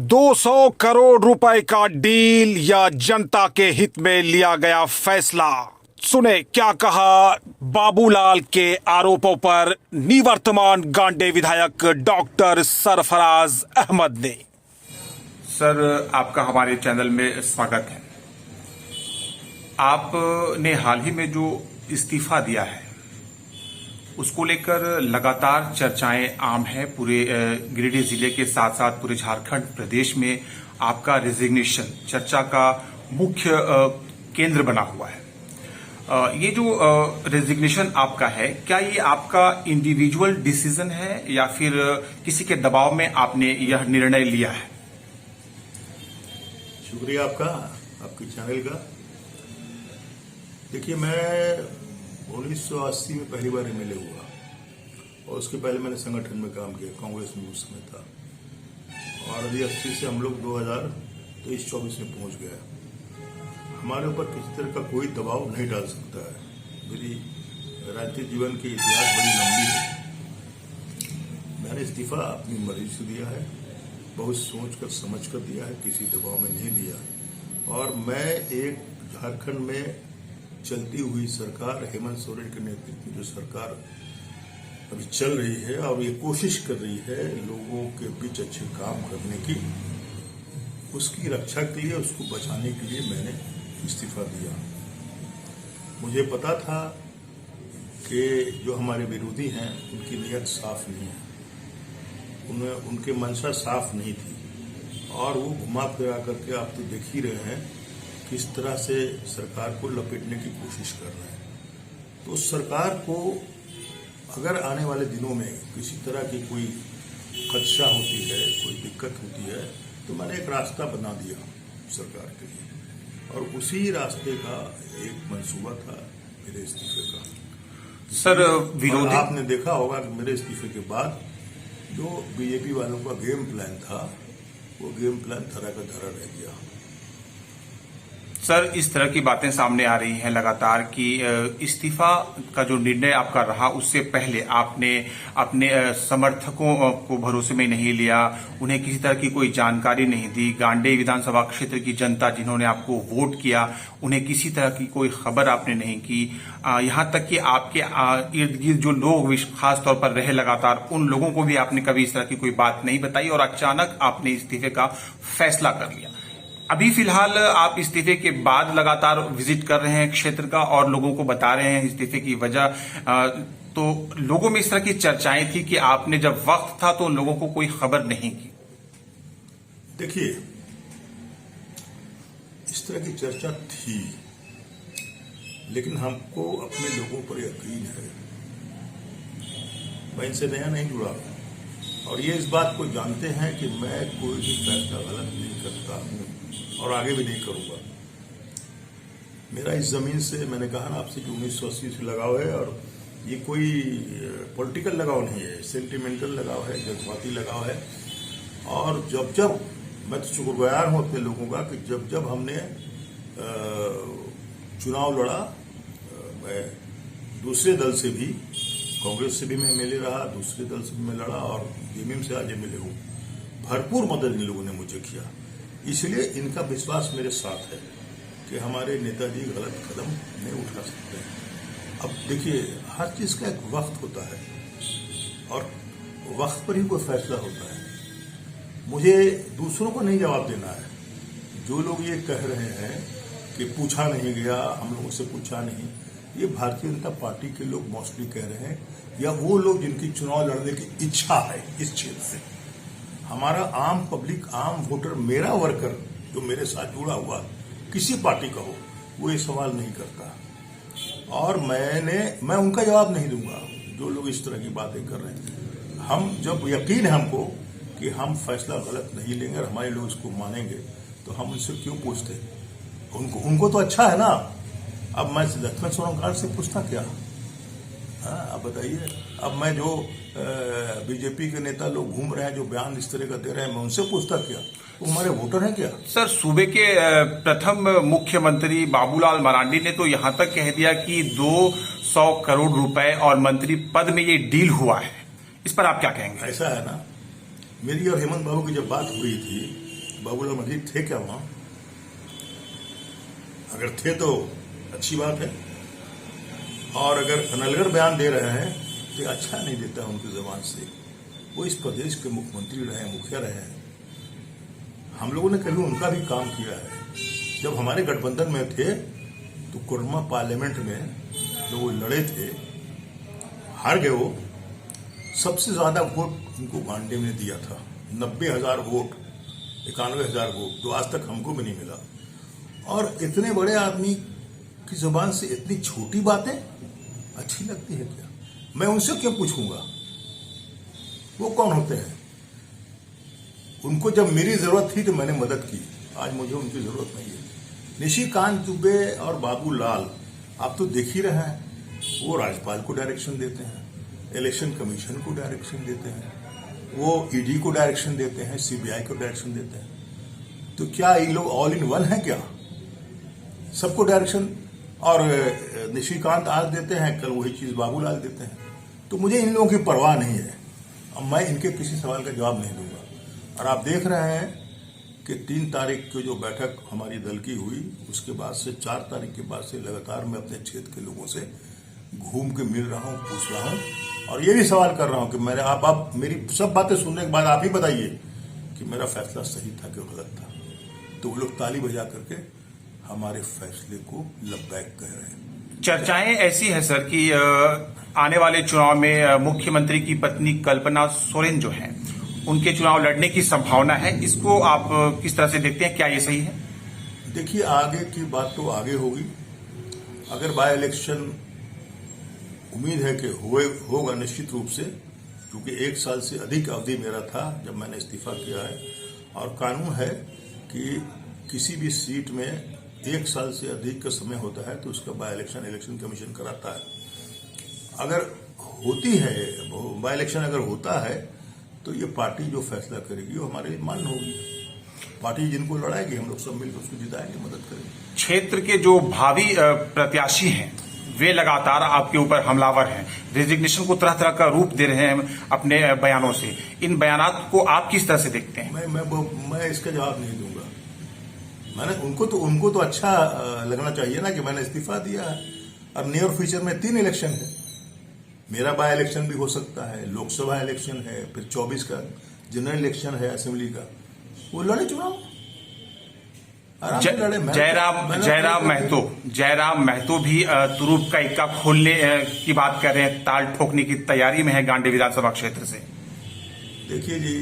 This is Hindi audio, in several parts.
200 करोड़ रुपए का डील या जनता के हित में लिया गया फैसला। सुने क्या कहा बाबूलाल के आरोपों पर निवर्तमान गांडे विधायक डॉक्टर सरफराज अहमद ने। सर, आपका हमारे चैनल में स्वागत है। आपने हाल ही में जो इस्तीफा दिया है उसको लेकर लगातार चर्चाएं आम हैं। पूरे गिरिडीह जिले के साथ साथ पूरे झारखंड प्रदेश में आपका रेजिग्नेशन चर्चा का मुख्य केंद्र बना हुआ है। ये जो रेजिग्नेशन आपका है, क्या ये आपका इंडिविजुअल डिसीजन है या फिर किसी के दबाव में आपने यह निर्णय लिया है? शुक्रिया आपके चैनल का। देखिए, मैं 1980 में पहली बार एमएलए हुआ और उसके पहले मैंने संगठन में काम किया, कांग्रेस में उस समय था। और अभी 80 से हम लोग 2023-24 में पहुंच गए। हमारे ऊपर किसी तरह का कोई दबाव नहीं डाल सकता है। मेरी राजनीतिक जीवन की इतिहास बड़ी लंबी है। मैंने इस्तीफा अपनी मर्जी से दिया है, बहुत सोच कर समझ कर दिया है, किसी दबाव में नहीं दिया। और मैं एक झारखंड में चलती हुई सरकार, हेमंत सोरेन के नेतृत्व में जो सरकार अभी चल रही है और ये कोशिश कर रही है लोगों के बीच अच्छे काम करने की, उसकी रक्षा के लिए, उसको बचाने के लिए मैंने इस्तीफा दिया। मुझे पता था कि जो हमारे विरोधी हैं उनकी नीयत साफ नहीं है, उनके मंशा साफ नहीं थी और वो घुमा फिरा करके आप तो देख ही रहे हैं किस तरह से सरकार को लपेटने की कोशिश कर रहे हैं। तो सरकार को अगर आने वाले दिनों में किसी तरह की कोई खदशा होती है, कोई दिक्कत होती है, तो मैंने एक रास्ता बना दिया सरकार के लिए और उसी रास्ते का एक मंसूबा था मेरे इस्तीफे का। सर, विरोधी आपने देखा होगा कि मेरे इस्तीफे के बाद जो बीजेपी वालों का गेम प्लान था, वो गेम प्लान धरा का धरा रह गया। सर, इस तरह की बातें सामने आ रही हैं लगातार कि इस्तीफा का जो निर्णय आपका रहा उससे पहले आपने अपने समर्थकों को भरोसे में नहीं लिया, उन्हें किसी तरह की कोई जानकारी नहीं दी। गांडे विधानसभा क्षेत्र की जनता जिन्होंने आपको वोट किया, उन्हें किसी तरह की कोई खबर आपने नहीं की। यहाँ तक कि आपके इर्द गिर्द जो लोग खास तौर पर रहे लगातार, उन लोगों को भी आपने कभी इस तरह की कोई बात नहीं बताई और अचानक आपने इस्तीफे का फैसला कर लिया। अभी फिलहाल आप इस्तीफे के बाद लगातार विजिट कर रहे हैं क्षेत्र का और लोगों को बता रहे हैं इस्तीफे की वजह। तो लोगों में इस तरह की चर्चाएं थी कि आपने जब वक्त था तो लोगों को कोई खबर नहीं की। देखिए, इस तरह की चर्चा थी, लेकिन हमको अपने लोगों पर यकीन है। मैं इनसे नया नहीं जुड़ा और ये इस बात को जानते हैं कि मैं कोई भी फैसला गलत नहीं करता हूं और आगे भी नहीं करूंगा। मेरा इस जमीन से, मैंने कहा ना आपसे कि 1980 से लगाव है और ये कोई पॉलिटिकल लगाव नहीं है, सेंटिमेंटल लगाव है, जज्बाती लगाव है। और जब जब मैं तो शुक्रगुजार हूं अपने लोगों का कि जब जब हमने चुनाव लड़ा, मैं दूसरे दल से भी, कांग्रेस से भी मैं एमएलए रहा, दूसरे दल से भी मैं लड़ा और जेएमएम से आज एमएलए हूं। भरपूर मदद इन लोगों ने मुझे किया, इसलिए इनका विश्वास मेरे साथ है कि हमारे नेताजी गलत कदम नहीं उठा सकते हैं। अब देखिए, हर चीज का एक वक्त होता है और वक्त पर ही कोई फैसला होता है। मुझे दूसरों को नहीं जवाब देना है। जो लोग ये कह रहे हैं कि पूछा नहीं गया, हम लोगों से पूछा नहीं, ये भारतीय जनता पार्टी के लोग मोस्टली कह रहे हैं या वो लोग जिनकी चुनाव लड़ने की इच्छा है इस क्षेत्र से। हमारा आम पब्लिक, आम वोटर, मेरा वर्कर जो मेरे साथ जुड़ा हुआ किसी पार्टी का हो, वो ये सवाल नहीं करता और मैं उनका जवाब नहीं दूंगा जो लोग इस तरह की बातें कर रहे हैं। हम जब यकीन है हमको कि हम फैसला गलत नहीं लेंगे और हमारे लोग इसको मानेंगे, तो हम उनसे क्यों पूछते? उनको तो अच्छा है ना। अब मैं लक्ष्मण सोनकार से पूछता क्या? आप बताइए। अब मैं जो बीजेपी के नेता लोग घूम रहे हैं, जो बयान इस तरह का दे रहे हैं, मैं उनसे पूछता क्या? वो हमारे वोटर हैं क्या? सर, सूबे के प्रथम मुख्यमंत्री बाबूलाल मरांडी ने तो यहां तक कह दिया कि 200 करोड़ रुपए और मंत्री पद में ये डील हुआ है। इस पर आप क्या कहेंगे? ऐसा है ना, मेरी और हेमंत बाबू की जब बात हुई थी बाबूलाल मजीद थे क्या वहां? अगर थे तो अच्छी बात है, और अगर अनलगर बयान दे रहे हैं तो अच्छा नहीं देता उनकी जुबान से। वो इस प्रदेश के मुख्यमंत्री रहे हैं, मुखिया रहे हैं। हम लोगों ने कभी उनका भी काम किया है। जब हमारे गठबंधन में थे तो कोरमा पार्लियामेंट में जो वो लड़े थे, हार गए वो। सबसे ज्यादा वोट उनको गांडे में दिया था, 90,000 वोट, 91,000 वोट, जो आज तक हमको भी नहीं मिला। और इतने बड़े आदमी की जुबान से इतनी छोटी बातें अच्छी लगती है क्या? मैं उनसे क्यों पूछूंगा? वो कौन होते हैं? उनको जब मेरी जरूरत थी तो मैंने मदद की, आज मुझे उनकी जरूरत नहीं है। निशिकांत दुबे और बाबूलाल, आप तो देख ही रहे हैं, वो राज्यपाल को डायरेक्शन देते हैं, इलेक्शन कमीशन को डायरेक्शन देते हैं, वो ईडी को डायरेक्शन देते हैं, सीबीआई को डायरेक्शन देते हैं। तो क्या ये लोग ऑल इन वन है क्या? सबको डायरेक्शन, और निशिकांत आज देते हैं, कल वही चीज बाबूलाल देते हैं। तो मुझे इन लोगों की परवाह नहीं है। अब मैं इनके किसी सवाल का जवाब नहीं दूंगा। और आप देख रहे हैं कि 3 तारीख की जो बैठक हमारी दल की हुई, उसके बाद से 4 तारीख के बाद से लगातार मैं अपने क्षेत्र के लोगों से घूम के मिल रहा हूं, पूछ रहा हूं, और ये भी सवाल कर रहा हूं कि मेरे आप मेरी सब बातें सुनने के बाद आप ही बताइए कि मेरा फैसला सही था कि गलत था। तो वो लोग ताली बजा करके हमारे फैसले को लब्बैक कह रहे हैं। चर्चाएं ऐसी है सर कि आने वाले चुनाव में मुख्यमंत्री की पत्नी कल्पना सोरेन जो है, उनके चुनाव लड़ने की संभावना है। इसको आप किस तरह से देखते हैं, क्या ये सही है? देखिए, आगे की बात तो आगे होगी। अगर बाय इलेक्शन उम्मीद है कि होगा निश्चित रूप से, क्योंकि 1 साल से अधिक अवधि मेरा था जब मैंने इस्तीफा किया है, और कानून है कि किसी भी सीट में 1 साल से अधिक का समय होता है तो उसका बाय इलेक्शन कमीशन कराता है। अगर होती है बाय इलेक्शन, अगर होता है तो ये पार्टी जो फैसला करेगी वो हमारे लिए मान्य होगी। पार्टी जिनको लड़ाएगी, हम लोग सब मिलकर उसको जिताएंगे, मदद करेंगे। क्षेत्र के जो भावी प्रत्याशी हैं वे लगातार आपके ऊपर हमलावर हैं, रेजिग्नेशन को तरह तरह का रूप दे रहे हैं अपने बयानों से। इन बयानात को आप किस तरह से देखते हैं? मैं इसका जवाब नहीं दूंगा। उनको तो अच्छा लगना चाहिए ना कि मैंने इस्तीफा दिया है। अब नियर फ्यूचर में 3 इलेक्शन है, मेरा बाय इलेक्शन भी हो सकता है, लोकसभा इलेक्शन है, फिर 24 का जनरल इलेक्शन है असेंबली का। वो लड़े चुनाव, आराम से लड़े। जयराम महतो भी तुरुप का इक्का खोलने की बात कर रहे हैं, ताल ठोकने की तैयारी में है गांडी विधानसभा क्षेत्र से। देखिए जी,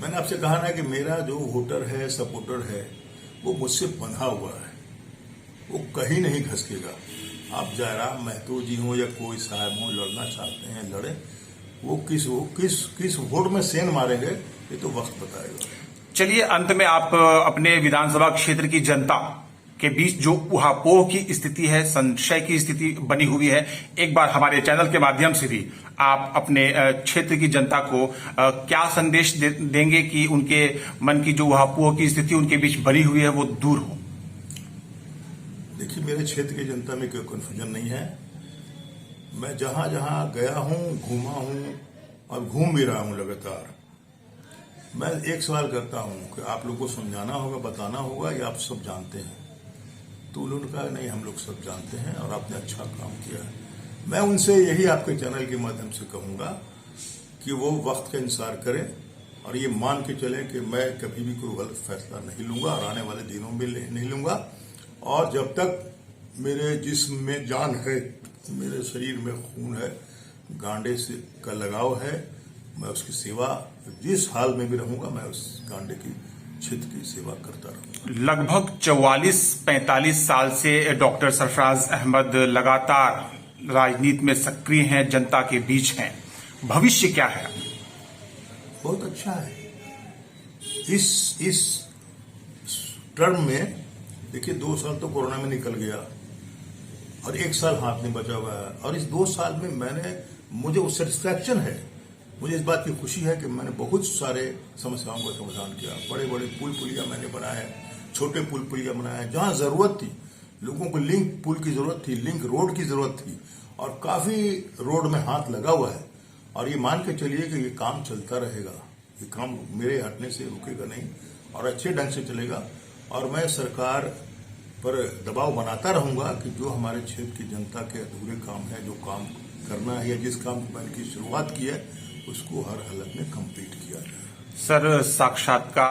मैंने आपसे कहा ना कि मेरा जो वोटर है, सपोर्टर है, वो मुझसे बंधा हुआ है, वो कहीं नहीं खसकेगा। आप जयराम महतो जी हो या कोई साहब हो, लड़ना चाहते हैं लड़े। वो किस वोट में सेन मारेंगे ये तो वक्त बताएगा। चलिए, अंत में आप अपने विधानसभा क्षेत्र की जनता के बीच जो उहापोह की स्थिति है, संशय की स्थिति बनी हुई है, एक बार हमारे चैनल के माध्यम से भी आप अपने क्षेत्र की जनता को क्या संदेश देंगे कि उनके मन की जो उहापोह की स्थिति उनके बीच बनी हुई है वो दूर हो? देखिए, मेरे क्षेत्र की जनता में कोई कन्फ्यूजन नहीं है। मैं जहां जहां गया हूं, घूमा हूं और घूम भी रहा हूं लगातार। मैं एक सवाल करता हूं कि आप लोगों को समझाना होगा, बताना होगा, या आप सब जानते हैं? तो उन्होंने कहा नहीं, हम लोग सब जानते हैं और आपने अच्छा काम किया है। मैं उनसे यही आपके चैनल के माध्यम से कहूंगा कि वो वक्त का इंतजार करें और ये मान के चले कि मैं कभी भी कोई गलत फैसला नहीं लूंगा और आने वाले दिनों में नहीं लूंगा। और जब तक मेरे जिस्म में जान है, मेरे शरीर में खून है, गांडे से का लगाव है, मैं उसकी सेवा जिस हाल में भी रहूंगा, मैं उस गांडे की क्षेत्र की सेवा करता रहूंगा। लगभग 44-45 साल से डॉक्टर सरफराज अहमद लगातार राजनीति में सक्रिय हैं, जनता के बीच हैं। भविष्य क्या है? बहुत अच्छा है। इस टर्म में देखिए, 2 साल तो कोरोना में निकल गया और 1 साल हाथ में बचा हुआ है। और इस 2 साल में मुझे वो सेटिस्फैक्शन है, मुझे इस बात की खुशी है कि मैंने बहुत सारे समस्याओं का समाधान किया। बड़े बड़े पुल पुलिया मैंने बनाए, छोटे पुल पुलिया बनाए, जहां जरूरत थी, लोगों को लिंक पुल की जरूरत थी, लिंक रोड की जरूरत थी, और काफी रोड में हाथ लगा हुआ है। और ये मान के चलिए कि ये काम चलता रहेगा, ये काम मेरे हटने से रुकेगा नहीं। और अच्छे ढंग से चलेगा। और मैं सरकार पर दबाव बनाता रहूंगा कि जो हमारे क्षेत्र की जनता के अधूरे काम है, जो काम करना है या जिस काम की मैंने की शुरुआत की है, उसको हर हालत में कंप्लीट किया जाए। सर, साक्षात्कार